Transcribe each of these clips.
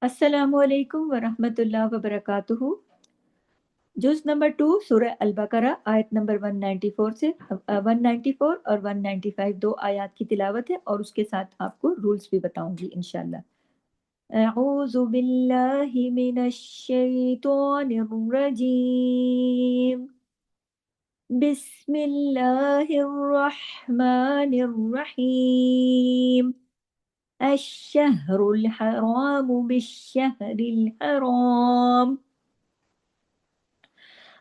अस्सलामु अलैकुम वरहमतुल्लाहि वबरकातुहू। जुज़ नंबर 2 सूरह अल बकरा आयत नंबर 194 से 194 और 195 दो आयत की तिलावत है और उसके साथ आपको रूल्स भी बताऊंगी इंशाल्लाह। अऊज़ु बिल्लाहि मिनश शैतानिर रजीम। बिस्मिल्लाहिर रहमानिर रहीम। अश्शहरुल हराम बिश्शहरिल हराम।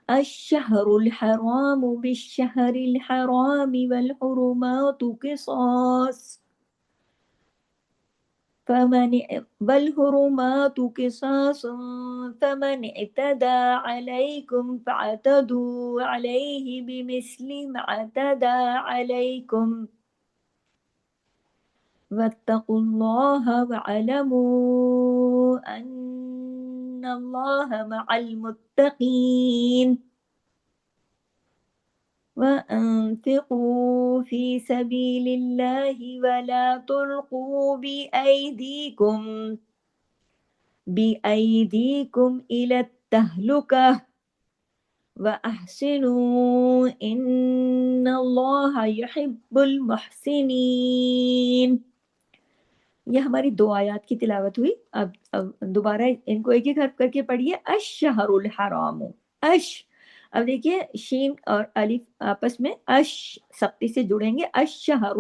الشهر الحرام بالشهر الحرام والحرمات قصاص والحرمات قصاص فمن اعتدى عليكم فاعتدوا عليه بمثل ما اعتدى عليكم واتقوا الله واعلموا أن الله مع المتقين وأنفقوا في سبيل الله ولا تلقوا بأيديكم إلى التهلكة وأحسنوا إن الله يحب المحسنين۔ یہ ہماری دو آیات کی تلاوت ہوئی۔ اب دوبارہ ان کو ایک ایک حرف کر کے پڑھیے۔ الشہر الحرام، اش، اب دیکھیے شین اور الف آپس میں اش سختی سے جڑیں گے۔ الشہر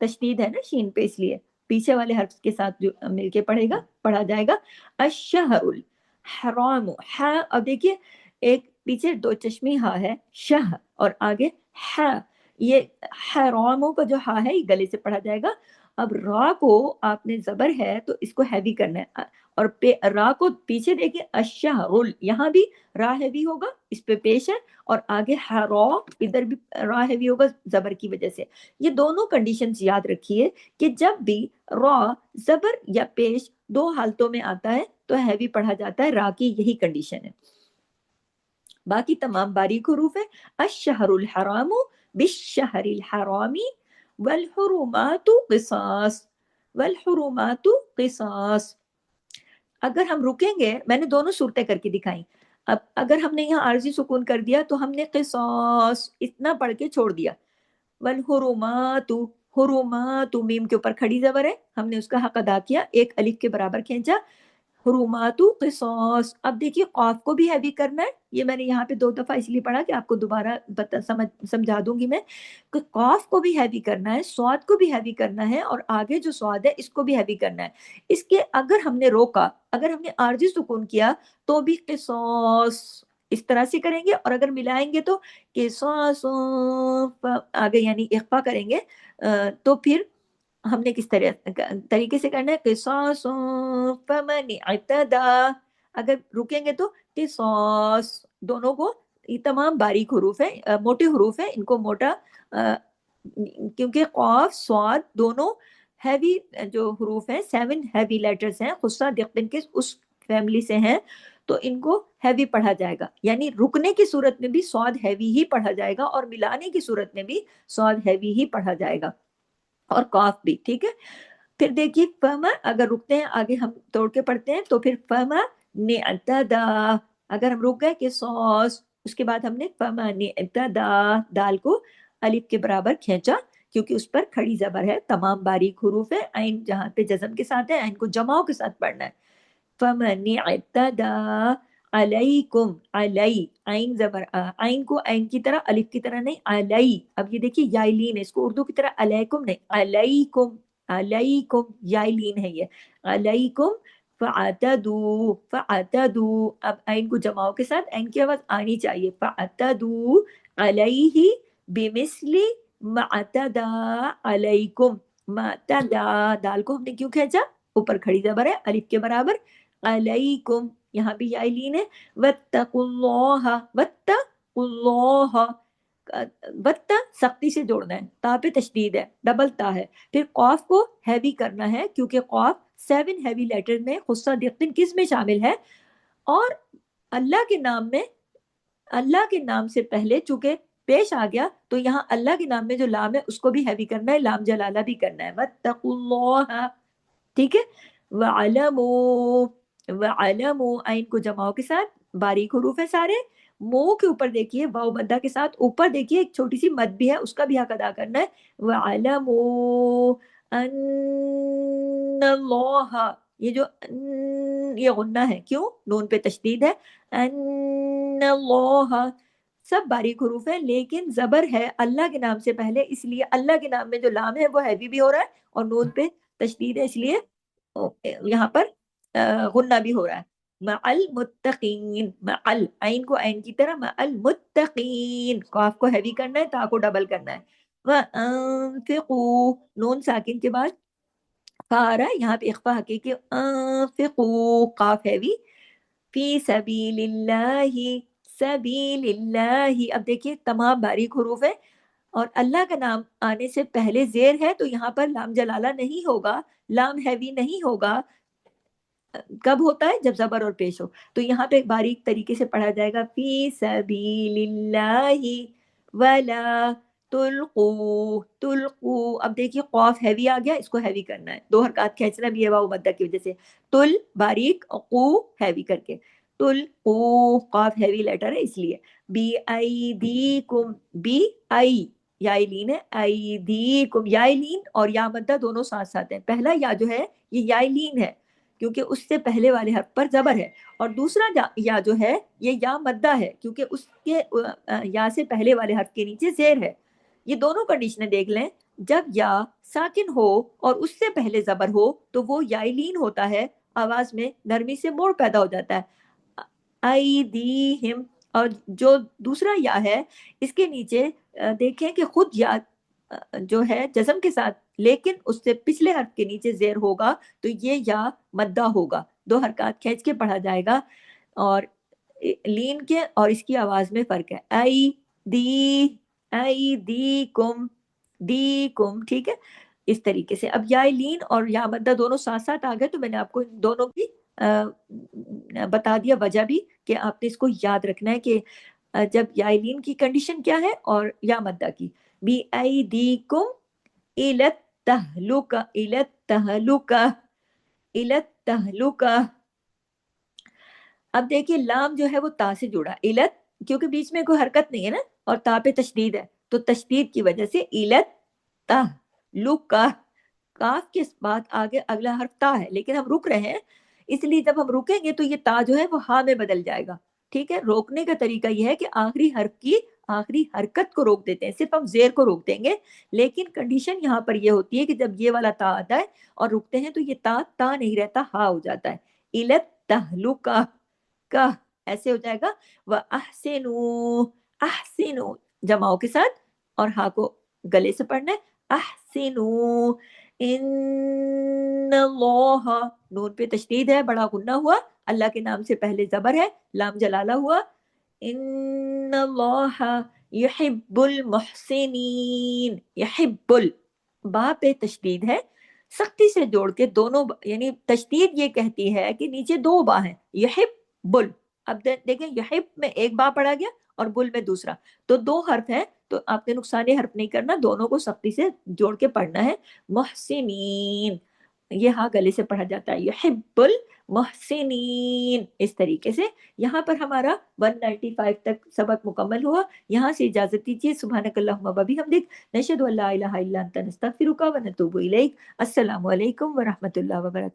تشدید ہے نا شین پہ، اس لیے پیچھے والے حرف کے ساتھ جو مل کے پڑھا جائے گا۔ الشہر الحرام، ہا، اب دیکھیے ایک پیچھے دو چشمی ہا ہے شہ، اور آگے ہا، یہ حراموں کا جو ہا ہے یہ گلے سے پڑھا جائے گا۔ اب را کو آپ نے زبر ہے تو اس کو ہیوی کرنا ہے، اور را کو پیچھے دیکھیں الشہر، یہاں بھی را ہیوی ہوگا، اس پہ پیش ہے، اور آگے را ادھر بھی را ہیوی ہوگا زبر کی وجہ سے۔ یہ دونوں کنڈیشنز یاد رکھیے کہ جب بھی را زبر یا پیش دو حالتوں میں آتا ہے تو ہیوی پڑھا جاتا ہے، را کی یہی کنڈیشن ہے۔ باقی تمام باریک حروف ہیں۔ الشہر الحرام بالشہر الحرام والحرمات قصاص، والحرمات قصاص۔ اگر ہم رکیں گے، میں نے دونوں صورتیں کر کے دکھائیں، اب اگر ہم نے یہاں عارضی سکون کر دیا تو ہم نے قصاص اتنا پڑھ کے چھوڑ دیا۔ والحرمات، حرمات میم کے اوپر کھڑی زبر ہے، ہم نے اس کا حق ادا کیا، ایک الف کے برابر کھینچا۔ حرمات قصاص، اب دیکھیے قاف کو بھی ہیوی کرنا ہے، یہ میں نے یہاں پہ دو دفعہ اس لیے پڑھا کہ آپ کو دوبارہ سمجھا دوں گی میں کہ قاف کو بھی ہیوی کرنا ہے، سواد کو بھی ہیوی کرنا ہے، اور آگے جو سواد ہے اس کو بھی ہیوی کرنا ہے۔ اس کے اگر ہم نے روکا، اگر ہم نے عارضی سکون کیا تو بھی قصاص اس طرح سے کریں گے، اور اگر ملائیں گے تو قصاص آگے یعنی اخفا کریں گے، تو پھر ہم نے کس طریقے سے کرنا ہے، قصاص فمن اعتدى، اگر رکیں گے تو قصاص، دونوں کو، یہ تمام باریک حروف ہیں، موٹے حروف ہیں، ان کو موٹا، کیونکہ قاف صاد دونوں ہیوی جو حروف ہیں، 7 ہیوی لیٹرز ہیں، خصہ دقن کے اس فیملی سے ہیں، تو ان کو ہیوی پڑھا جائے گا، یعنی رکنے کی صورت میں بھی صاد ہیوی ہی پڑھا جائے گا، اور ملانے کی صورت میں بھی صاد ہیوی ہی پڑھا جائے گا، اور قاف بھی، ٹھیک ہے۔ پھر دیکھیے فما، اگر رکتے ہیں آگے ہم توڑ کے پڑھتے ہیں تو پھر فما نعتدا، اگر ہم رک گئے کہ سوس، اس کے بعد ہم نے فما نعتدا دال کو الف کے برابر کھینچا، کیونکہ اس پر کھڑی زبر ہے، تمام باریک حروف ہے، عین جہاں پہ جزم کے ساتھ ہے عین کو جماؤ کے ساتھ پڑھنا ہے۔ فما نعتدا علیکم، علی، عین زبر، عین کو عین کی طرح الف کی طرح نہیں، علی، اب یہ دیکھیے یائلین ہے، اس کو اردو کی طرح علیکم نہیں، علیکم، علیکم یائلین ہے یہ، علیکم فعتدوا، فعتدوا، اب عین کو جماؤ کے ساتھ عین کی آواز آنی چاہیے، فعتدوا علیہ بمثل ما اعتدى علیکم، ما اعتدى، دال کو ہم نے کیوں کھینچا، اوپر کھڑی زبر ہے الف کے برابر، علیکم، یہاں بھی یائلین ہے، واتقوا اللہ، واتقوا اللہ، وتا سختی سے جوڑنا ہے، تا پہ تشدید ہے، ڈبل تا ہے، پھر قاف کو ہیوی کرنا ہے، کیونکہ قاف 7 ہیوی لیٹر میں خصہ دقن کس میں شامل ہے، اور اللہ کے نام میں، اللہ کے نام سے پہلے چونکہ پیش آ گیا تو یہاں اللہ کے نام میں جو لام ہے اس کو بھی ہیوی کرنا ہے، لام جلالہ بھی کرنا ہے، واتقوا اللہ، ٹھیک ہے، वअलमू, वअलमू, आइन को जमाओ के साथ, बारीक हरूफ है सारे। मुंह के ऊपर देखिए वाव मद्दा के साथ, ऊपर देखिए एक छोटी सी मद भी है, उसका भी हक अदा करना है। वअलमू अन्नल्लाह, ये जो ये गुन्ना है, क्यों? नून पे तशदीद है। अन्नल्लाह, सब बारीक हरूफ है, लेकिन जबर है अल्लाह के नाम से पहले, इसलिए अल्लाह के नाम में जो लाम है वो हैवी भी हो रहा है, और नून पे तशदीद है, इसलिए यहाँ पर गुन्ना भी हो रहा है। मअल मुत्तकीन, मअल, आइन को आइन की तरह, मअल मुत्तकीन, काफ को हैवी करना है, ता को डबल करना है। व अनफिकू, नून साकिन के बाद फा आ रहा है, यहाँ पे इख्फा हकीकी, अनफिकू, काफ हैवी, फी सबीलिल्लाहि, सबीलिल्लाहि। अब देखिए तमाम बारीक हुरूफ है, और अल्लाह का नाम आने से पहले जेर है, तो यहाँ पर लाम जलाला नहीं होगा, लाम हैवी नहीं होगा। कब होता है? जब जबर और पेश हो। तो यहाँ पे बारीक तरीके से पढ़ा जाएगा, फी सबीलिल्लाहि वला तुल्कू, तुल्कू। अब देखिए कौफ हैवी आ गया, इसको हैवी करना है, दो हरकत खींचना भी है वाव मद्दा की वजह से। तुल बारीक, कू हैवी करके, तुल कू, कौफ हैवी लेटर है इसलिए। बी आई दी कुम, बी आई, या लीन है, आई दी कुम, या लीन और या मद्दा दोनों साथ साथ हैं। पहला या जो है ये या लीन है, क्योंकि उससे पहले वाले हर्फ पर जबर है, और दूसरा या जो है ये या मद्दा है, क्योंकि उसके या से पहले वाले हर्फ के नीचे जेर है। ये दोनों कंडीशनें देख लें, जब या साकिन हो और उससे पहले जबर हो तो वो यालीन होता है, आवाज में नरमी से मोड़ पैदा हो जाता है, आई दी हिम। और जो दूसरा या है, इसके नीचे देखें कि खुद या जो है जज्म के साथ, लेकिन उससे पिछले हर्फ के नीचे जेर होगा, तो ये या मद्दा होगा, दो हरकत खींच के पढ़ा जाएगा। और लीन के और इसकी आवाज में फर्क है, आई दी कुम, दी कुम, ठीक है। इस तरीके से अब या लीन और या मद्दा दोनों साथ साथ आ गए, तो मैंने आपको इन दोनों की बता दिया वजह भी, कि आपने इसको याद रखना है कि जब या लीन की कंडीशन क्या है और या मद्दा की। बी आई दी कुम इलत तहलुका, इलत तहलुका, इलत तहलुका। अब देखिए लाम जो है वो ता से जुड़ा, इलत, क्योंकि बीच में कोई हरकत नहीं है ना, और ता पे तशदीद है, तो तशदीद की वजह से इलत तहलुका। काफ के बाद आगे अगला हर्फ ता है, लेकिन हम रुक रहे हैं, इसलिए जब हम रुकेंगे तो ये ता जो है वो हा में बदल जाएगा। ठीक है, रोकने का तरीका यह है कि आखिरी हर्फ की आखिरी हरकत को रोक देते हैं, सिर्फ हम जेर को रोक देंगे। लेकिन कंडीशन यहाँ पर यह होती है कि जब ये वाला ता आता है और रुकते हैं, तो ये ता नहीं रहता, हा हो जाता है। इलत तहलुका का ऐसे हो जाएगा। व अहसिनु, अहसिनु जमाओं के साथ, और हा को गले से पढ़ना है, अहसिनु इन्नल्लाह, नून पे तशदीद है, बड़ा गुन्ना हुआ, अल्लाह के नाम से पहले जबर है, लाम जलाला हुआ। इन्नल्लाह युहिब्बुल मुहसिनीन, युहिब्बुल, बा पे तशदीद है, सख्ती से जोड़ के दोनों, यानी तशदीद ये कहती है कि नीचे दो बा है, यहिब बुल। अब देखें, यहिब में एक बा पढ़ा गया और बुल में दूसरा, तो दो हर्फ है, तो आपने नुकसानी हर्फ नहीं करना, दोनों को सख्ती से जोड़ के पढ़ना है। मोहसिनीन, ये हाँ गले से पढ़ा जाता है, यहिब्बुल मोहसिनीन, इस तरीके से। यहाँ पर हमारा 195 तक सबक मुकम्मल हुआ। यहाँ से इजाजत दीजिए, सुब्हानकल्लाहुम्मा व बिहम्दिक, नशहदु अल्ला इलाहा इल्ला अंता नस्तगफिरुका व नतूबु इलैक। अस्सलामु अलैकुम व रहमतुल्लाहि व बरकातहू।